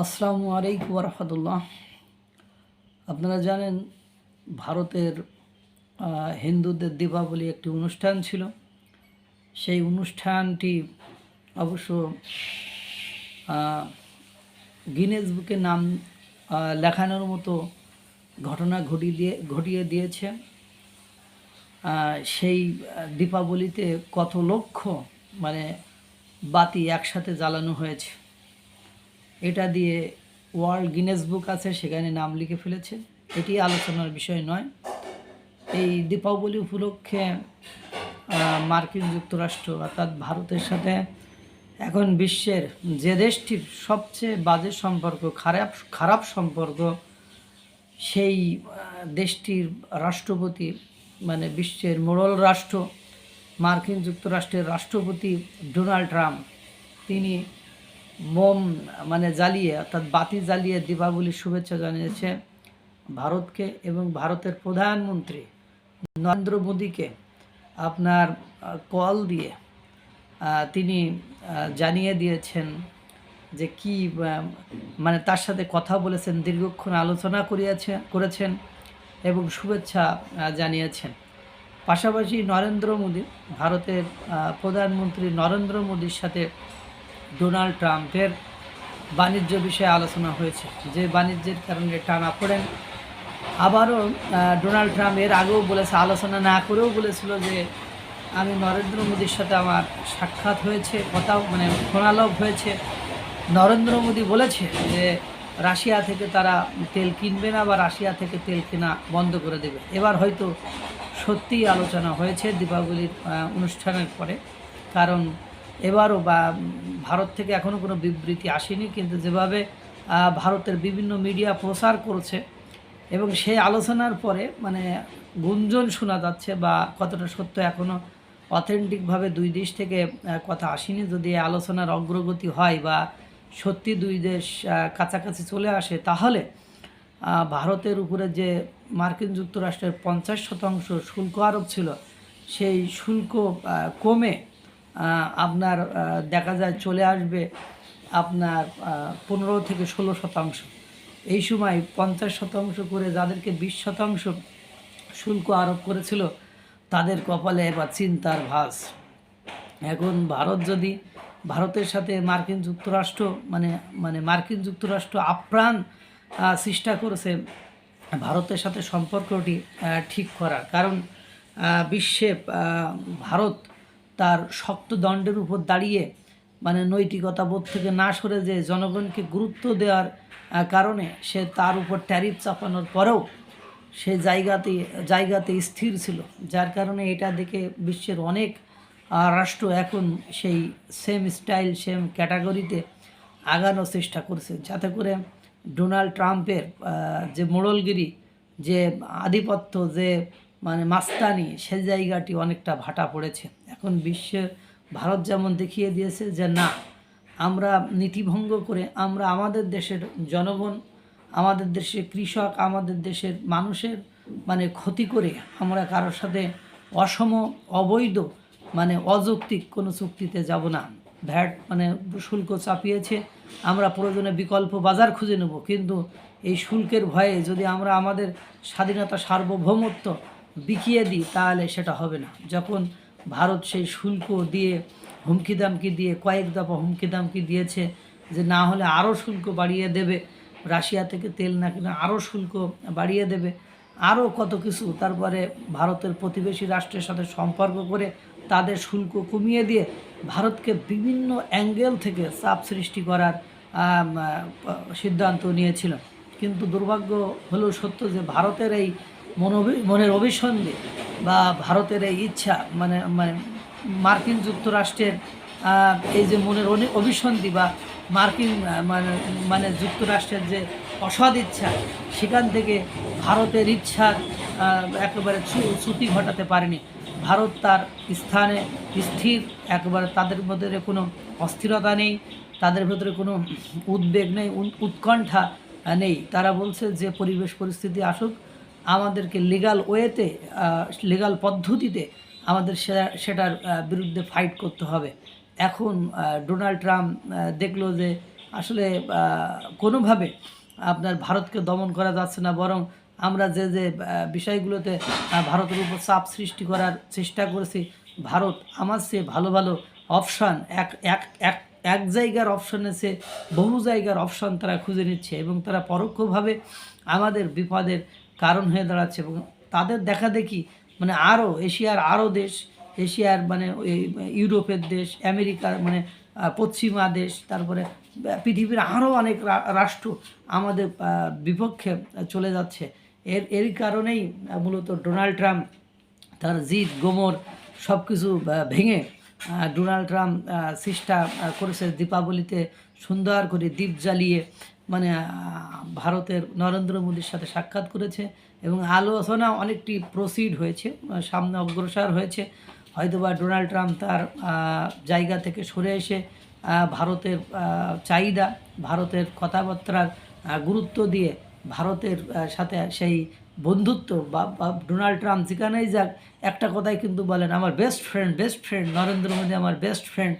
আসসালামু আলাইকুম রহমতুল্লাহ। আপনারা জানেন ভারতের হিন্দুদের দীপাবলি একটি অনুষ্ঠান ছিল। সেই অনুষ্ঠানটি অবশ্য গিনেস বুকে নাম লেখানোর মতো ঘটনা ঘটিয়ে দিয়েছে। সেই দীপাবলিতে কত লক্ষ বাতি একসাথে জ্বালানো হয়েছে, এটা দিয়ে ওয়ার্ল্ড গিনেস বুক আছে, সেখানে নাম লিখে ফেলেছে। এটি আলোচনার বিষয় নয়। এই দীপাবলি উপলক্ষে মার্কিন যুক্তরাষ্ট্র অর্থাৎ ভারতের সাথে এখন বিশ্বের যে দেশটির সবচেয়ে বাজে সম্পর্ক, খারাপ সম্পর্ক, সেই দেশটির রাষ্ট্রপতি বিশ্বের মোড়ল রাষ্ট্র মার্কিন যুক্তরাষ্ট্রের রাষ্ট্রপতি ডোনাল্ড ট্রাম্প, তিনি মোম জ্বালিয়ে অর্থাৎ বাতি জ্বালিয়ে দীপাবলির শুভেচ্ছা জানিয়েছে ভারতকে, এবং ভারতের প্রধানমন্ত্রী নরেন্দ্র মোদীকে আপনার কল দিয়ে তিনি জানিয়ে দিয়েছেন যে কি তার সাথে কথা বলেছেন, দীর্ঘক্ষণ আলোচনা করেছেন এবং শুভেচ্ছা জানিয়েছেন। পাশাপাশি নরেন্দ্র মোদী, ভারতের প্রধানমন্ত্রী নরেন্দ্র মোদীর সাথে ডোনাল্ড ট্রাম্পের বাণিজ্য বিষয়ে আলোচনা হয়েছে, যে বাণিজ্যের কারণে টানাপোড়েন। আবারও ডোনাল্ড ট্রাম্প এর আগেও বলেছে, আলোচনা না করেও বলেছিল যে আমি নরেন্দ্র মোদীর সাথে আমার সাক্ষাৎ হয়েছে, কথাও ফোনালাপ হয়েছে। নরেন্দ্র মোদী বলেছে যে রাশিয়া থেকে তারা তেল কিনবে না বা রাশিয়া থেকে তেল কেনা বন্ধ করে দেবে। এবার হয়তো সত্যিই আলোচনা হয়েছে দীপাবলির অনুষ্ঠানের পরে, কারণ এবারও ভারত থেকে এখনও কোনো বিবৃতি আসেনি, কিন্তু যেভাবে ভারতের বিভিন্ন মিডিয়া প্রচার করছে এবং সেই আলোচনার পরে গুঞ্জন শোনা যাচ্ছে, বা কতটা সত্য এখনও অথেন্টিকভাবে দুই দেশ থেকে কথা আসেনি। যদি আলোচনার অগ্রগতি হয় বা সত্যি দুই দেশ কাছাকাছি চলে আসে, তাহলে ভারতের উপরে যে মার্কিন যুক্তরাষ্ট্রের 50% শুল্ক আরোপ ছিল, সেই শুল্ক কমে আপনার দেখা যায় চলে আসবে আপনার 15 থেকে 16%। এই সময় 50% করে যাদেরকে 20% শুল্ক আরোপ করেছিল, তাদের কপালে এবার চিন্তার ভাঁজ। এখন ভারতের সাথে মার্কিন যুক্তরাষ্ট্র মার্কিন যুক্তরাষ্ট্র আপ্রাণ চেষ্টা করেছে ভারতের সাথে সম্পর্কটি ঠিক করার, কারণ বিশ্বে ভারত তার শক্ত দণ্ডের উপর দাঁড়িয়ে নৈতিকতা বোধ থেকে না সরে যে জনগণকে গুরুত্ব দেওয়ার কারণে সে তার উপর ট্যারিফ চাপানোর পরেও সে জায়গাতে স্থির ছিল, যার কারণে এটা দেখে বিশ্বের অনেক রাষ্ট্র এখন সেই সেম স্টাইল সেম ক্যাটাগরিতে আগানোর চেষ্টা করছে, যাতে করে ডোনাল্ড ট্রাম্পের যে মোড়লগিরি, যে আধিপত্য, যে মাস্তানি, সেই জায়গাটি অনেকটা ভাটা পড়েছে। এখন বিশ্বের ভারত যেমন দেখিয়ে দিয়েছে যে না, আমরা নীতিভঙ্গ করে আমরা আমাদের দেশের জনগণ, আমাদের দেশের কৃষক, আমাদের দেশের মানুষের ক্ষতি করে আমরা কারোর সাথে অসম, অবৈধ, অযৌক্তিক কোনো চুক্তিতে যাব না। ভ্যাট শুল্ক চাপিয়েছে, আমরা প্রয়োজনে বিকল্প বাজার খুঁজে নেব, কিন্তু এই শুল্কের ভয়ে যদি আমরা আমাদের স্বাধীনতা, সার্বভৌমত্ব বিকিয়ে দিই, তাহলে সেটা হবে না। যখন ভারত সেই শুল্ক দিয়ে হুমকি দামকি দিয়ে কয়েক দফা হুমকি দামকি দিয়েছে যে না হলে আরও শুল্ক বাড়িয়ে দেবে, রাশিয়া থেকে তেল না কিনে আরও শুল্ক বাড়িয়ে দেবে, আরও কত কিছু, তারপরে ভারতের প্রতিবেশী রাষ্ট্রের সাথে সম্পর্ক করে তাদের শুল্ক কমিয়ে দিয়ে ভারতকে বিভিন্ন অ্যাঙ্গেল থেকে চাপ সৃষ্টি করার সিদ্ধান্ত নিয়েছিল। কিন্তু দুর্ভাগ্য হলেও সত্য যে ভারতের এই মনের অভিসন্ধি বা ভারতের এই ইচ্ছা মার্কিন যুক্তরাষ্ট্রের এই যে মনের অভিসন্ধি বা মার্কিন যুক্তরাষ্ট্রের যে অসৎ ইচ্ছা, সেখান থেকে ভারতের ইচ্ছার একেবারে চ্যুতি ঘটাতে পারেনি। ভারত তার স্থানে স্থির, একেবারে তাদের মধ্যে কোনো অস্থিরতা নেই, তাদের ভেতরে কোনো উদ্বেগ নেই, উৎকণ্ঠা নেই। তারা বলছে যে পরিবেশ পরিস্থিতি আসুক, আমাদেরকে লিগ্যাল ওয়েতে, লিগ্যাল পদ্ধতিতে আমাদের সেটার বিরুদ্ধে ফাইট করতে হবে। এখন ডোনাল্ড ট্রাম্প দেখলো যে আসলে কোনোভাবে আপনার ভারতকে দমন করা যাচ্ছে না, বরং আমরা যে যে বিষয়গুলোতে ভারতের উপর চাপ সৃষ্টি করার চেষ্টা করেছি, ভারত আমার চেয়ে ভালো ভালো অপশান এক এক এক এক জায়গার অপশানের চেয়ে বহু জায়গার অপশান তারা খুঁজে নিচ্ছে এবং তারা পরোক্ষভাবে আমাদের বিপদের কারণ হয়ে দাঁড়াচ্ছে। এবং তাদের দেখা দেখি মানে আরও এশিয়ার আরও দেশ, এশিয়ার মানে ওই ইউরোপের দেশ, আমেরিকার মানে পশ্চিমা দেশ, তারপরে পৃথিবীর আরও অনেক রাষ্ট্র আমাদের বিপক্ষে চলে যাচ্ছে। এর কারণেই মূলত ডোনাল্ড ট্রাম্প তার জিদ গোমর সব কিছু ভেঙে ডোনাল্ড ট্রাম্প চেষ্টা করেছে দীপাবলিতে সুন্দর করে দীপ জ্বালিয়ে মানে ভারতের নরেন্দ্র মোদীর সাথে সাক্ষাৎ করেছে এবং আলোচনা অনেকটি প্রসিড হয়েছে, সামনে অগ্রসর হয়েছে। হয়তোবা ডোনাল্ড ট্রাম্প তার জায়গা থেকে সরে এসে ভারতের চাহিদা, ভারতের কথাবার্তার গুরুত্ব দিয়ে ভারতের সাথে সেই বন্ধুত্ব বা ডোনাল্ড ট্রাম্প যেখানেই যাক একটা কথাই কিন্তু বলেন, আমার বেস্ট ফ্রেন্ড নরেন্দ্র মোদী আমার বেস্ট ফ্রেন্ড।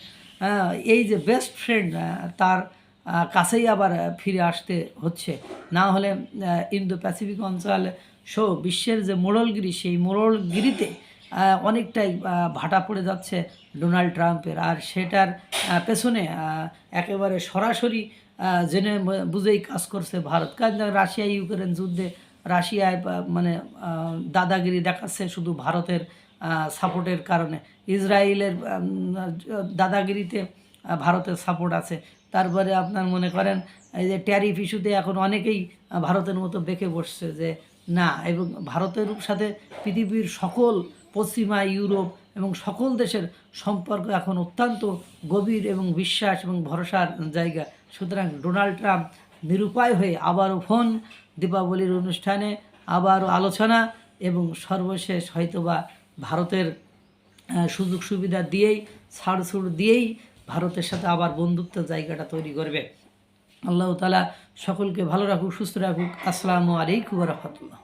এই যে বেস্ট ফ্রেন্ড তার কাছেই আবার ফিরে আসতে হচ্ছে, না হলে ইন্দো প্যাসিফিক অঞ্চল সহ বিশ্বের যে মোড়লগিরি, সেই মোড়লগিরিতে অনেকটাই ভাটা পড়ে যাচ্ছে ডোনাল্ড ট্রাম্পের। আর সেটার পেছনে একেবারে সরাসরি জেনে বুঝেই কাজ করছে ভারত। কারণ রাশিয়া ইউক্রেন যুদ্ধে রাশিয়ায় মানে দাদাগিরি দেখাচ্ছে শুধু ভারতের সাপোর্টের কারণে। ইসরায়েলের দাদাগিরিতে ভারতের সাপোর্ট আছে। তারপরে আপনার মনে করেন এই যে ট্যারিফ ইস্যুতে এখন অনেকেই ভারতের মতো বেঁকে বসছে যে না, এবং ভারতের সাথে পৃথিবীর সকল পশ্চিমা ইউরোপ এবং সকল দেশের সম্পর্ক এখন অত্যন্ত গভীর এবং বিশ্বাস এবং ভরসার জায়গা। সুতরাং ডোনাল্ড ট্রাম্প নিরুপায় হয়ে আবারও ফোন, দীপাবলির অনুষ্ঠানে আবারও আলোচনা এবং সর্বশেষ হয়তোবা ভারতের সুযোগ সুবিধা দিয়েই ছাড়ছুড় দিয়েই ভারতের সাথে আবার বন্ধুত্বের জায়গাটা তৈরি করবে। আল্লাহ তাআলা সকলকে ভালো রাখুক, সুস্থ রাখুক। আসসালামু আলাইকুম ওয়া রাহমাতুল্লাহ।